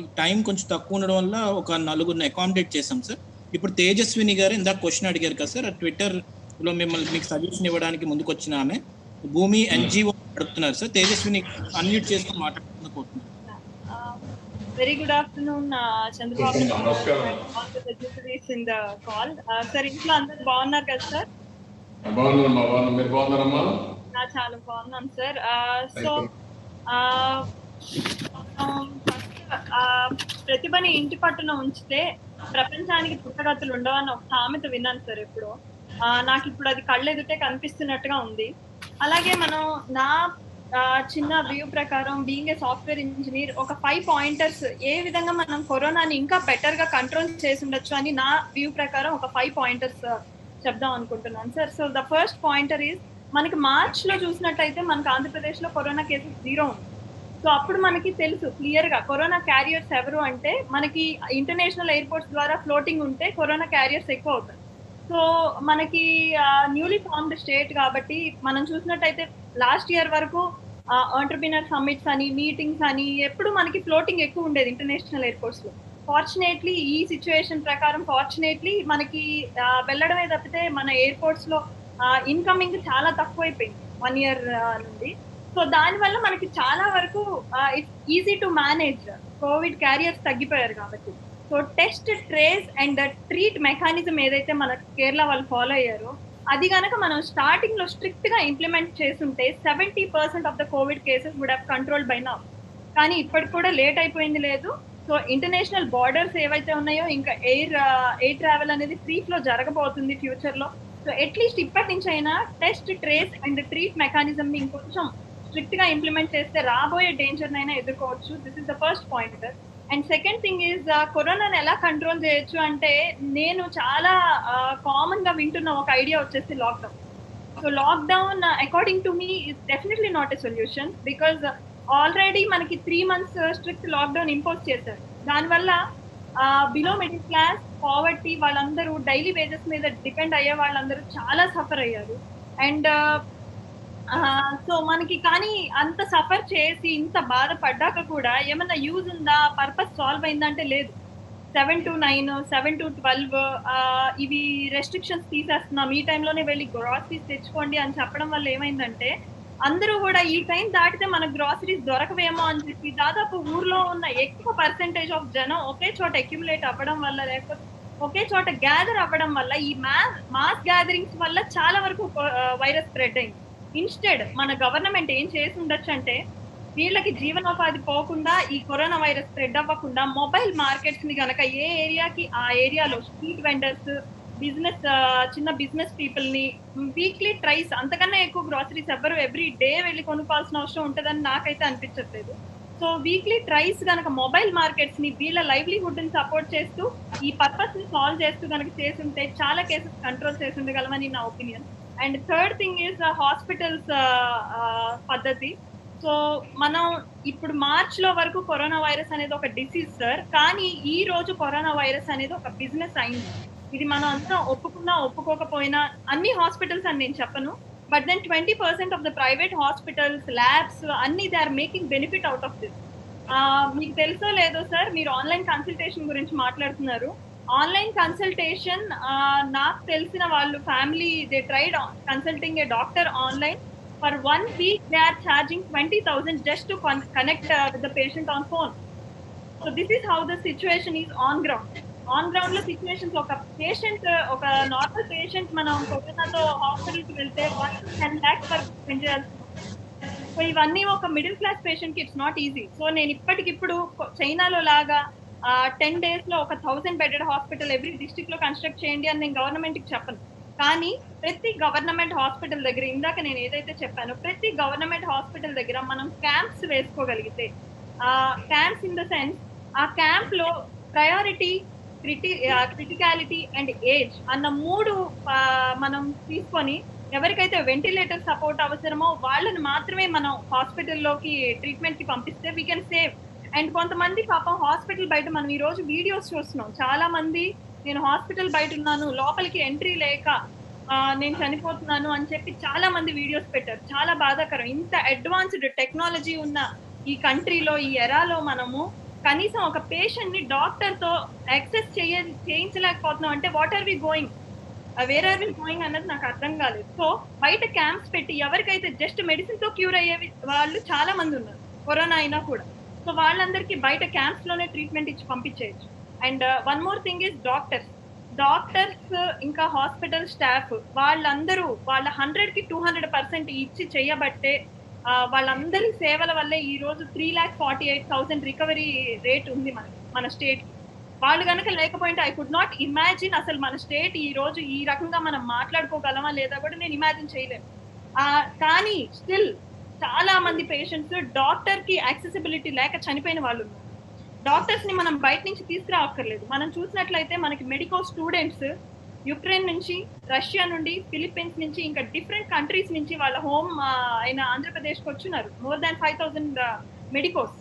ఈ టైం కొంచెం తక్కువ ఉండడం వల్ల ఒక నలుగురిని అకామిడేట్ చేసాం సార్. ఇప్పుడు తేజస్విని గారు ఇందాక క్వశ్చన్ అడిగారు కదా సార్, ట్విట్టర్లో మీకు సజెషన్ ఇవ్వడానికి ముందుకు వచ్చిన ఆమె భూమి ఎన్జిఓ అడుగుతున్నారు సార్. తేజస్విని అన్మ్యూట్ చేసుకుని మాట్లాడుతున్నారు. Very good afternoon, Chandrababu. All the dignitaries in the call. Sir, ఇంట్లో అందరూ బాగున్నారు కదా సార్? మీరు బాగున్నారమ్మా? చాలా బాగున్నాం సార్. సో ప్రతిభని ఇంటి పట్టున ఉంచితే ప్రపంచానికి పుట్టగతులు ఉండవని ఒక సామెత విన్నాను సార్ ఎప్పుడు. నాకు ఇప్పుడు అది కళ్ళెదుటే కనిపిస్తున్నట్టుగా ఉంది. అలాగే మనం నా చిన్న వ్యూ ప్రకారం బీయింగ్ ఏ సాఫ్ట్వేర్ ఇంజనీర్ ఒక 5 పాయింటర్స్ ఏ విధంగా మనం కరోనాని ఇంకా బెటర్ గా కంట్రోల్ చేసి ఉండొచ్చు అని నా వ్యూ ప్రకారం ఒక 5 పాయింటర్స్ చెప్దాం అనుకుంటున్నాను sir. So the first pointer is, మనకి మార్చ్ లో చూసినట్టయితే మనకి ఆంధ్రప్రదేశ్ లో కరోనా కేసెస్ 0 ఉంది. సో అప్పుడు మనకి తెలుసు క్లియర్ గా కరోనా క్యారియర్స్ ఎవరు అంటే, మనకి ఇంటర్నేషనల్ ఎయిర్పోర్ట్స్ ద్వారా ఫ్లోటింగ్ ఉంటే కరోనా క్యారియర్స్ ఎక్కువ అవుతారు. సో మనకి న్యూలీ ఫార్మ్డ్ స్టేట్ కాబట్టి మనం చూసినట్టయితే లాస్ట్ ఇయర్ వరకు ఎంటర్‌ప్రెన్యూర్ సమ్మిట్స్ అని, మీటింగ్స్ అని ఎప్పుడు మనకి ఫ్లోటింగ్ ఎక్కువ ఉండేది ఇంటర్నేషనల్ ఎయిర్పోర్ట్స్ లో. ఫార్చునేట్లీ ఈ సిచ్యువేషన్ ప్రకారం మనకి వెళ్ళడమే తప్పితే మన ఎయిర్పోర్ట్స్ లో ఇన్కమింగ్ చాలా తక్కువైపోయింది 1 ఇయర్ నుండి. సో దానివల్ల మనకి చాలా వరకు it's easy to manage, covid carriers తగ్గిపోయారు కాబట్టి. So test, trace and treat mechanism ఏదైతే మన కేరళ వాళ్ళు ఫాలో అయ్యారో అది కనుక మనం స్టార్టింగ్ లో స్ట్రిక్ట్ గా ఇంప్లిమెంట్ చేస్తుంటే 70% of the covid cases would have control by now. కానీ ఇప్పటికి కూడా లేట్ అయిపోయింది లేదు. సో ఇంటర్నేషనల్ బార్డర్స్ ఏవైతే ఉన్నాయో ఇంకా ఎయిర్ ట్రావెల్ అనేది ఫ్రీ ఫ్లో జరగబోతుంది ఫ్యూచర్ లో. సో అట్లీస్ట్ ఇప్పటి నుంచి అయినా test, trace and treat mechanism ని ఇంకొంచెం స్ట్రిక్ట్ గా ఇంప్లిమెంట్ చేస్తే రాబోయే డేంజర్ నైనా ఎదుర్కోవచ్చు. This is the first pointer. And second thing is, కరోనాని ఎలా కంట్రోల్ చేయొచ్చు అంటే, నేను చాలా కామన్ గా వింటున్న ఒక ఐడియా వచ్చేసి lockdown. So lockdown according to me is definitely not a solution, because already మనకి 3 months స్ట్రిక్ట్ లాక్డౌన్ ఇంపోజ్ చేశారు. దానివల్ల బిలో మిడిల్ క్లాస్, పావర్టీ వాళ్ళందరూ, డైలీ వేజెస్ మీద డిపెండ్ అయ్యే వాళ్ళందరూ చాలా సఫర్ అయ్యారు. అండ్ సో మనకి కానీ అంత సఫర్ చేసి ఇంత బాధపడ్డాక కూడా ఏమన్నా యూజ్ ఉందా, పర్పస్ సాల్వ్ అయిందంటే లేదు. 7 to 9, 7 to 12 ఇవి రెస్ట్రిక్షన్స్ తీసేస్తున్నాం, ఈ టైంలోనే వెళ్ళి గ్రాసరీస్ తెచ్చుకోండి అని చెప్పడం వల్ల ఏమైందంటే, అందరూ కూడా ఈ టైం దాటితే మనకు గ్రాసరీస్ దొరకవేమో అని చెప్పి దాదాపు ఊర్లో ఉన్న ఎక్కువ పర్సెంటేజ్ ఆఫ్ జనం ఒకే చోట అక్యుములేట్ అవ్వడం వల్ల, లేకపోతే ఒకే చోట గ్యాదర్ అవ్వడం వల్ల, ఈ మాస్ గ్యాదరింగ్స్ వల్ల చాలా వరకు వైరస్ స్ప్రెడ్ అయింది. ఇన్స్టెడ్ మన గవర్నమెంట్ ఏం చేసి ఉండొచ్చు అంటే, వీళ్ళకి జీవనోపాధి పోకుండా, ఈ కరోనా వైరస్ స్ప్రెడ్ అవ్వకుండా మొబైల్ మార్కెట్స్ ని గనక ఏ ఏరియాకి ఆ ఏరియాలో స్ట్రీట్ వెండర్స్, బిజినెస్, చిన్న బిజినెస్ పీపుల్ ని వీక్లీ ట్రైస్, అంతకన్నా ఎక్కువ గ్రాసరీస్ ఎవ్వరు ఎవ్రీ డే వెళ్ళి కొనుక్కోవాల్సిన అవసరం ఉంటుందని నాకైతే అనిపించట్లేదు. సో వీక్లీ ట్రైస్ గనక మొబైల్ మార్కెట్స్ ని వీళ్ళ లైవ్లీహుడ్ ని సపోర్ట్ చేస్తూ ఈ పర్పస్ ని సాల్వ్ చేస్తూ గనక చేస్తుంటే చాలా కేసెస్ కంట్రోల్ చేసి ఉండగలమని నా opinion. And third thing is hospitals పద్ధతి. సో మనం ఇప్పుడు మార్చ్ లో వరకు కరోనా వైరస్ అనేది ఒక డిసీజ్ సార్, కానీ ఈ రోజు కరోనా వైరస్ అనేది ఒక బిజినెస్ అయింది. ఇది మనం అంతా ఒప్పుకున్నా ఒప్పుకోకపోయినా, అన్ని హాస్పిటల్స్ అని నేను చెప్పను, but then 20% of the private hospitals, labs అన్ని they are making benefit out of this. మీకు తెలుసో లేదో సార్, మీరు ఆన్లైన్ కన్సల్టేషన్ గురించి మాట్లాడుతున్నారు. ఆన్లైన్ కన్సల్టేషన్, నాకు తెలిసిన వాళ్ళు family they tried consulting A doctor online. For 1 week they are charging 20,000 just to connect with the patient on phone. So this is how the situation is on ground. On ground లో situations, ఒక patient, ఒక normal patient మనం కరోనాతో హాస్పిటల్కి వెళ్తే 1 to 10 lakhs వరకు spend చేయాల్సి. So ఇవన్నీ ఒక మిడిల్ క్లాస్ పేషెంట్ కి ఇట్స్ నాట్ ఈజీ. సో నేను ఇప్పటికిప్పుడు చైనాలో లాగా 10 days లో ఒక 1000 bedded హాస్పిటల్ ఎవ్రీ డిస్ట్రిక్ట్ లో కన్స్ట్రక్ట్ చేయండి అని నేను గవర్నమెంట్ కి చెప్పను. కానీ ప్రతి గవర్నమెంట్ హాస్పిటల్ దగ్గర, ఇందాక నేను ఏదైతే చెప్పానో, ప్రతి గవర్నమెంట్ హాస్పిటల్ దగ్గర మనం క్యాంప్స్ వేసుకోగలిగితే, క్యాంప్స్ ఇన్ ద సెన్స్, ఆ క్యాంప్ లో ప్రయారిటీ, క్రిటికాలిటీ అండ్ ఏజ్ అన్న 3 మనం తీసుకొని, ఎవరికైతే వెంటిలేటర్ సపోర్ట్ అవసరమో వాళ్ళని మాత్రమే మనం హాస్పిటల్లోకి ట్రీట్మెంట్ కి పంపిస్తే వీ కెన్ సేవ్. అండ్ కొంతమంది పాపం హాస్పిటల్ బయట మనం ఈ రోజు వీడియోస్ చూస్తున్నాం, చాలా మంది నేను హాస్పిటల్ బయట ఉన్నాను, లోపలికి ఎంట్రీ లేక నేను చనిపోతున్నాను అని చెప్పి చాలా మంది వీడియోస్ పెట్టారు. చాలా బాధాకరం. ఇంత అడ్వాన్స్డ్ టెక్నాలజీ ఉన్న ఈ కంట్రీలో, ఈ ఎరాలో మనము కనీసం ఒక పేషెంట్ ని డాక్టర్ తో యాక్సెస్ చేయించలేకపోతున్నాం అంటే what are we going, where are we going అన్నది నాకు అర్థం కాలేదు. సో బయట క్యాంప్స్ పెట్టి ఎవరికైతే జస్ట్ మెడిసిన్ తో క్యూర్ అయ్యే వాళ్ళు చాలా మంది ఉన్నారు కరోనా అయినా కూడా. సో వాళ్ళందరికీ బయట క్యాంప్స్ లోనే ట్రీట్మెంట్ ఇచ్చి పంపించేయచ్చు. And one more thing is doctors ఇంకా హాస్పిటల్ స్టాఫ్ వాళ్ళందరూ వాళ్ళ 100కి 200% ఇచ్చి చేయబట్టే వాళ్ళందరి సేవల వల్లే ఈ రోజు 3,48,000 రికవరీ రేట్ ఉంది మన స్టేట్. వాళ్ళు కనుక లేకపోయింటే ఐ కుడ్ నాట్ ఇమాజిన్ అసలు మన స్టేట్ ఈ రోజు ఈ రకంగా మనం మాట్లాడుకోగలమా లేదా కూడా నేను ఇమాజిన్ చేయలేను. కానీ స్టిల్ చాలా మంది పేషెంట్స్ డాక్టర్ కి యాక్సెసిబిలిటీ లేక చనిపోయిన వాళ్ళు ఉన్నారు. డాక్టర్స్ ని మనం బయట నుంచి తీసుకురావక్కర్లేదు. మనం చూసినట్లయితే మనకి మెడికల్ స్టూడెంట్స్ యుక్రెయిన్ నుంచి, రష్యా నుండి, ఫిలిప్పీన్స్ నుంచి, ఇంకా డిఫరెంట్ కంట్రీస్ నుంచి వాళ్ళ హోమ్ అయిన ఆంధ్రప్రదేశ్కి వచ్చినారు. More than 5,000 medicos.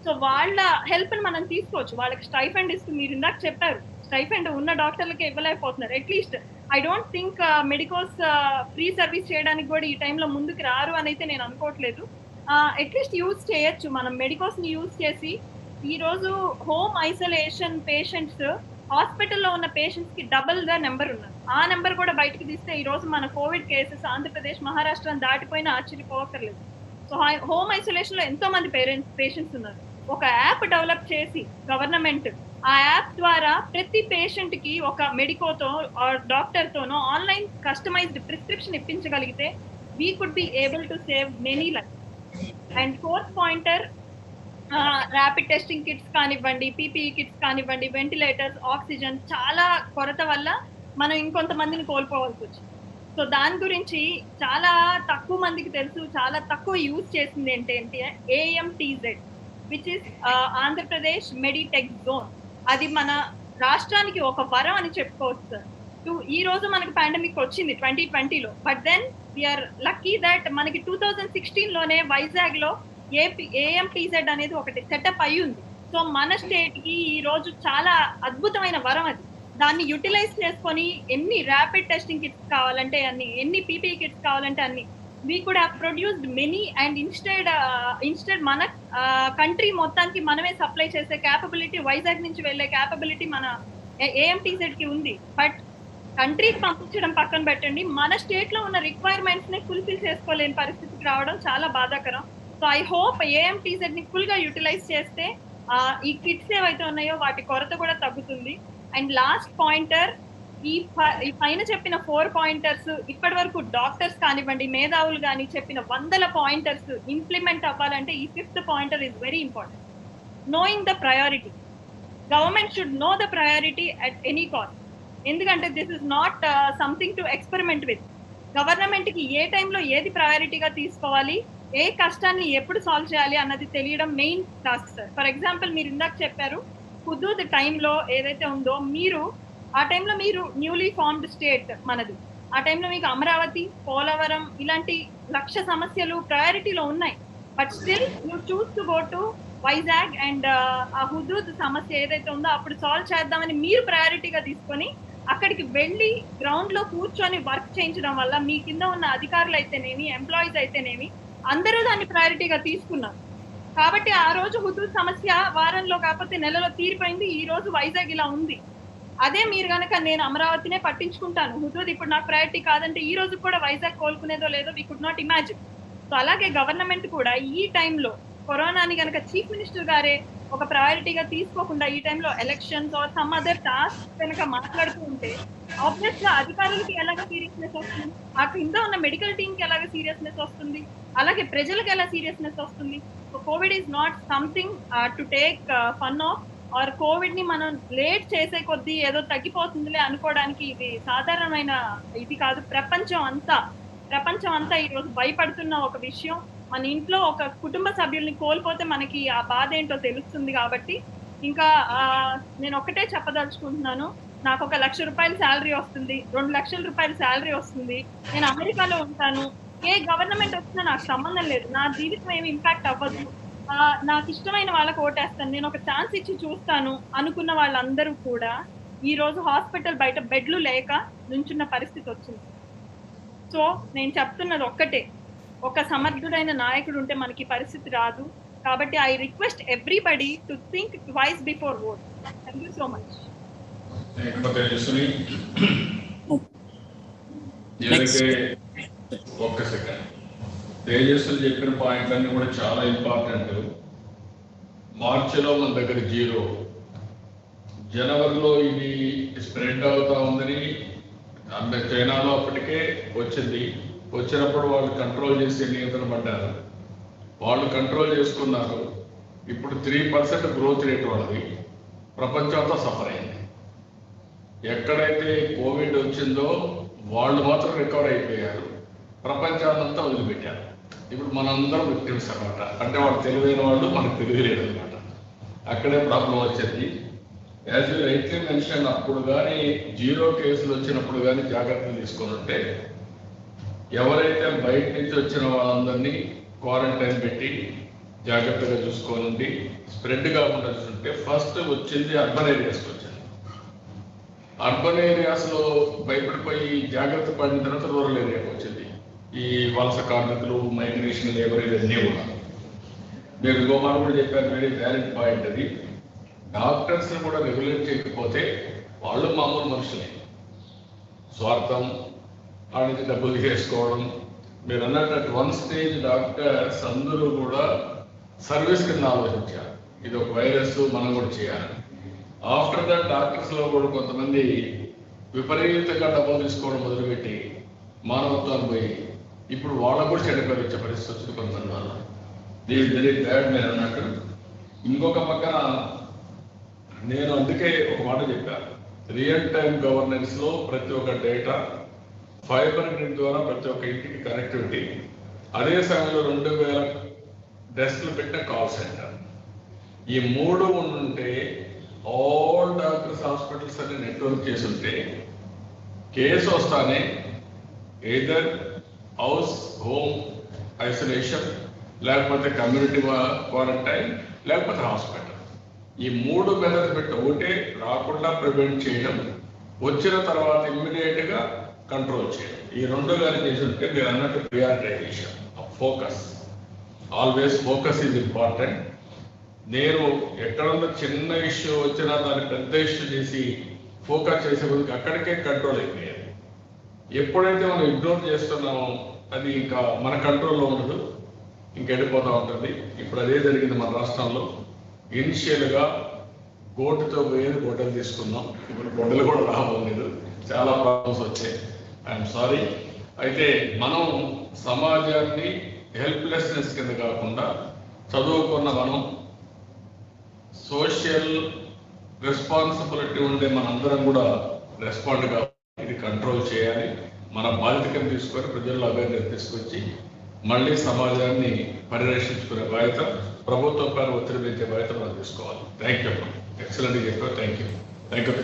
సో వాళ్ళ హెల్ప్ ని మనం తీసుకోవచ్చు. వాళ్ళకి స్టైఫండ్ ఇస్తూ, మీరు ఇందాక చెప్పారు స్టైఫండ్ ఉన్న డాక్టర్లకే ఇవ్వలేకపోతున్నారు. At least I don't think medicos free service చేయడానికి కూడా ఈ టైంలో ముందుకు రారు అని అయితే నేను అనుకోవట్లేదు. అట్లీస్ట్ యూజ్ చేయొచ్చు మనం మెడికోస్ ని యూజ్ చేసి. ఈ రోజు హోమ్ ఐసోలేషన్ పేషెంట్స్ హాస్పిటల్లో ఉన్న పేషెంట్స్ కి డబుల్ ద నెంబర్ ఉన్నారు. ఆ నెంబర్ కూడా బయటకు తీస్తే ఈ రోజు మన కోవిడ్ కేసెస్ ఆంధ్రప్రదేశ్, మహారాష్ట్ర దాటిపోయినా ఆశ్చర్యపోకర్లేదు. సో హోమ్ ఐసోలేషన్ లో ఎంతో మంది పేషెంట్స్ ఉన్నారు. ఒక యాప్ డెవలప్ చేసి గవర్నమెంట్ ఆ యాప్ ద్వారా ప్రతి పేషెంట్ కి ఒక మెడికోతో డాక్టర్ తోనో ఆన్లైన్ కస్టమైజ్డ్ ప్రిస్క్రిప్షన్ ఇప్పించగలిగితే we could be able to save many life. And fourth pointer, rapid testing kits కానివ్వండి, పీపీఈ కిట్స్ కానివ్వండి, వెంటిలేటర్స్, ఆక్సిజన్ చాలా కొరత వల్ల మనం ఇంకొంతమందిని కోల్పోవాల్సి వచ్చింది. సో దాని గురించి చాలా తక్కువ మందికి తెలుసు, చాలా తక్కువ యూజ్ చేసింది ఏంటంటే AMTZ, which is Andhra Pradesh meditech zone. అది మన రాష్ట్రానికి ఒక వరం అని చెప్పుకోవచ్చు సార్. ఈ రోజు మనకి పాండమిక్ వచ్చింది 2020లో, but then we are lucky that మనకి 2016లోనే వైజాగ్ లో AMTZ అనేది ఒకటి సెటప్ అయి ఉంది. సో మన స్టేట్ కి ఈ రోజు చాలా అద్భుతమైన వరం అది. దాన్ని యూటిలైజ్ చేసుకొని ఎన్ని ర్యాపిడ్ టెస్టింగ్ కిట్స్ కావాలంటే అన్ని, ఎన్ని పీపీఈ కిట్స్ కావాలంటే అన్ని, we could have produced many. And instead మన కంట్రీ మొత్తానికి మనమే సప్లై చేసే క్యాపబిలిటీ, వైజాగ్ నుంచి వెళ్ళే క్యాపబిలిటీ మన AMTZ కి ఉంది. బట్ కంట్రీకి పంపించడం పక్కన పెట్టండి, మన స్టేట్ లో ఉన్న రిక్వైర్మెంట్స్ ని ఫుల్ఫిల్ చేసుకోలేని పరిస్థితికి రావడం చాలా బాధాకరం. సో ఐ హోప్ AMTZ ని ఫుల్ గా యూటిలైజ్ చేస్తే ఈ కిట్స్ ఏవైతే ఉన్నాయో వాటి కొరత కూడా తగ్గుతుంది. అండ్ లాస్ట్ పాయింటర్, ఈ పైన చెప్పిన 4 పాయింటర్స్ ఇప్పటి వరకు డాక్టర్స్ కానివ్వండి, మేధావులు కానీ చెప్పిన 100 పాయింటర్స్ ఇంప్లిమెంట్ అవ్వాలంటే ఈ 5th pointer is very important. Knowing the priority. Government should know the priority at any cost. ఎందుకంటే this is not something to experiment with. Government కి ఏ టైంలో ఏది ప్రయారిటీగా తీసుకోవాలి, ఏ కష్టాన్ని ఎప్పుడు సాల్వ్ చేయాలి అన్నది తెలియడం main task sir. For example మీరు ఇందాక చెప్పారు హుదూద్ టైంలో ఏదైతే ఉందో, ఆ టైంలో మీరు న్యూలీ ఫార్మ్డ్ స్టేట్ మనది. ఆ టైంలో మీకు అమరావతి, పోలవరం ఇలాంటి 1,00,000 సమస్యలు ప్రయారిటీలో ఉన్నాయి. But still you choose to go to Vizag and ఆ హుదూద్ సమస్య ఏదైతే ఉందో అప్పుడు సాల్వ్ చేద్దామని మీరు ప్రయారిటీగా తీసుకొని అక్కడికి వెళ్ళి గ్రౌండ్ లో కూర్చొని వర్క్ చేయించడం వల్ల మీ కింద ఉన్న అధికారులు అయితేనేమి, ఎంప్లాయీస్ అయితేనేమి అందరూ దాన్ని ప్రయారిటీగా తీసుకున్నారు. కాబట్టి ఆ రోజు హుదూద్ సమస్య వారంలో కాకపోతే నెలలో తీరిపోయింది. ఈ రోజు వైజాగ్ ఇలా ఉంది. అదే మీరు కనుక నేను అమరావతినే పట్టించుకుంటాను, హుదూద్ ఇప్పుడు నాకు ప్రయారిటీ కాదంటే ఈ రోజు కూడా వైజాగ్ కోలుకునేదో లేదో we could not imagine. So అలాగే గవర్నమెంట్ కూడా ఈ టైంలో కరోనాని కనుక చీఫ్ మినిస్టర్ గారే ఒక ప్రయారిటీగా తీసుకోకుండా ఈ టైంలో elections or some other task కనుక మాట్లాడుతూ ఉంటే ఆబ్వియస్ గా అధికారులకి ఎలాగ సీరియస్నెస్ వస్తుంది, ఆ కింద ఉన్న మెడికల్ టీమ్ కి ఎలాగ సీరియస్నెస్ వస్తుంది, అలాగే ప్రజలకు ఎలా సీరియస్నెస్ వస్తుంది. So covid is not something to take fun of, or covid ని మనం లేట్ చేసే కొద్దీ ఏదో తగ్గిపోతుందిలే అనుకోవడానికి ఇది సాధారణమైన ఇది కాదు. ప్రపంచం అంతా ఈ రోజు భయపడుతున్న ఒక విషయం. మన ఇంట్లో ఒక కుటుంబ సభ్యుల్ని కోల్పోతే మనకి ఆ బాధ ఏంటో తెలుస్తుంది. కాబట్టి ఇంకా నేను ఒక్కటే చెప్పదలుచుకుంటున్నాను, నాకు 1,00,000 రూపాయల శాలరీ వస్తుంది, 2,00,000 రూపాయల శాలరీ వస్తుంది, నేను అమెరికాలో ఉంటాను, ఏ గవర్నమెంట్ వచ్చినా నాకు సంబంధం లేదు, నా జీవితం ఏమి ఇంపాక్ట్ అవ్వదు, నాకు ఇష్టమైన వాళ్ళకి ఓటేస్తాను, నేను ఒక ఛాన్స్ ఇచ్చి చూస్తాను అనుకున్న వాళ్ళందరూ కూడా ఈ రోజు హాస్పిటల్ బయట బెడ్లు లేక నుంచున్న పరిస్థితి వచ్చింది. సో నేను చెప్తున్నది ఒక్కటే, ఒక సమర్థుడైన నాయకుడు ఉంటే మనకి పరిస్థితి రాదు. కాబట్టి I request everybody to think twice before vote. Thank you so much. ఒక్క సెకండ్. తేజస్సులు చెప్పిన పాయింట్ అన్ని కూడా చాలా ఇంపార్టెంట్. మార్చిలో మన దగ్గర 0, జనవరిలో ఇది స్ప్రెడ్ అవుతా ఉందని చైనాలో అప్పటికే వచ్చింది. వచ్చినప్పుడు వాళ్ళు కంట్రోల్ చేసి నియంత్రణ పడ్డారు, వాళ్ళు కంట్రోల్ చేసుకున్నారు. ఇప్పుడు 3% గ్రోత్ రేట్ వాళ్ళది. ప్రపంచం అంతా సఫర్ అయింది. ఎక్కడైతే కోవిడ్ వచ్చిందో వాళ్ళు మాత్రం రికవర్ అయిపోయారు, ప్రపంచాన్నంతా వదిలిపెట్టారు. ఇప్పుడు మనందరం విక్టిమ్స్ అనమాట. అంటే వాళ్ళు తెలివైన వాళ్ళు, మనకు తెలియలేదు అనమాట. అక్కడే ప్రాబ్లం వచ్చింది. యాజ్ యూ రైట్లీ మెన్షన్, అప్పుడు కానీ 0 కేసులు వచ్చినప్పుడు కానీ జాగ్రత్తలు తీసుకొని ఉంటే, ఎవరైతే బయట నుంచి వచ్చిన వాళ్ళందరినీ క్వారంటైన్ పెట్టి జాగ్రత్తగా చూసుకోనండి, స్ప్రెడ్ కాకుండా చూసుకుంటే, ఫస్ట్ వచ్చింది అర్బన్ ఏరియాస్కి వచ్చింది. అర్బన్ ఏరియాస్లో భయపడిపోయి జాగ్రత్త పడిన తర్వాత రూరల్ ఏరియాకి వచ్చింది. ఈ వలస కార్మికులు, మైగ్రేషన్ లేబర్, ఇవన్నీ కూడా. మీరు గోపాల్ కూడా చెప్పారు, వెరీ వ్యాలిడ్ పాయింట్. అది డాక్టర్స్ కూడా రెగ్యులేట్ చేయకపోతే వాళ్ళు మామూలు మనుషులే, స్వార్థం, ఆ నుంచి డబ్బులు చేసుకోవడం. మీరు అన్నట్టు 1 స్టేజ్ డాక్టర్స్ అందరూ కూడా సర్వీస్ కింద ఆలోచించారు, ఇది ఒక వైరస్, మనం కూడా చేయాలి. ఆఫ్టర్ దట్ డాక్టర్స్లో కూడా కొంతమంది విపరీతంగా డబ్బులు తీసుకోవడం మొదలుపెట్టి మానవత్వాన్ని పోయి ఇప్పుడు వాళ్ళకు కూడా చెడ్డ వచ్చే పరిస్థితి వచ్చింది కొంతమంది వల్ల. These very bad. మీరు అన్నట్టు ఇంకొక పక్కన నేను అందుకే ఒక మాట చెప్పాను, రియల్ టైమ్ గవర్నెన్స్లో ప్రతి ఒక్క డేటా, ఫైబర్ గ్రిడ్ ద్వారా ప్రతి ఒక్క ఇంటికి కనెక్టివిటీ, అదే సమయంలో 2000 డెస్క్లు పెట్టిన కాల్ సెంటర్, ఈ 3 ఉంటే ఆల్ డాక్టర్స్ హాస్పిటల్స్ అన్ని నెట్వర్క్ చేసి ఉంటే కేసు వస్తానే ఎయిదర్ హౌస్ హోమ్ ఐసోలేషన్, లేకపోతే కమ్యూనిటీ క్వారంటైన్, లేకపోతే హాస్పిటల్. ఈ 3 మెథడ్స్ పెట్టి ఒకటే రాకుండా ప్రివెంట్ చేయడం, వచ్చిన తర్వాత ఇమ్మీడియట్గా కంట్రోల్ చేయడం. ఈ 2 కానీ చేసి ఉంటే మీరు అన్నట్టు prioritisation, focus, always focus is important. నేను ఎక్కడన్నా చిన్న ఇష్యూ వచ్చినా దాన్ని పెద్ద ఇష్యూ చేసి ఫోకస్ చేసే కొద్దికి అక్కడికే కంట్రోల్ అయిపోయాయి. ఎప్పుడైతే మనం ఇగ్నోర్ చేస్తున్నామో అది ఇంకా మన కంట్రోల్లో ఉండదు, ఇంకెళ్ళిపోతూ ఉంటుంది. ఇప్పుడు అదే జరిగింది మన రాష్ట్రంలో. ఇనిషియల్గా గోటుతో పోయేది గొడ్డలు తీసుకున్నాం, ఇప్పుడు గొడ్డలు కూడా రాబోలేదు, చాలా ప్రాబ్లమ్స్ వచ్చాయి. I'm sorry. అయితే మనం సమాజాన్ని హెల్ప్లెస్నెస్ కింద కాకుండా చదువుకున్న మనం సోషల్ రెస్పాన్సిబిలిటీ ఉండే మనందరం కూడా రెస్పాండ్ కావాలి, ఇది కంట్రోల్ చేయాలి. మన బాధ్యతను తీసుకొని ప్రజల్లో అవేర్నెస్ తీసుకొచ్చి మళ్ళీ సమాజాన్ని పరిరక్షించుకునే బాధ్యత, ప్రభుత్వం పైన ఒత్తిడి పెంచే బాధ్యత మనం తీసుకోవాలి. Thank you. ఎక్సలెంట్గా చెప్పారు. Thank you. Thank you.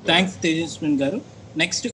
Thanks Tejaswin గారు. నెక్స్ట్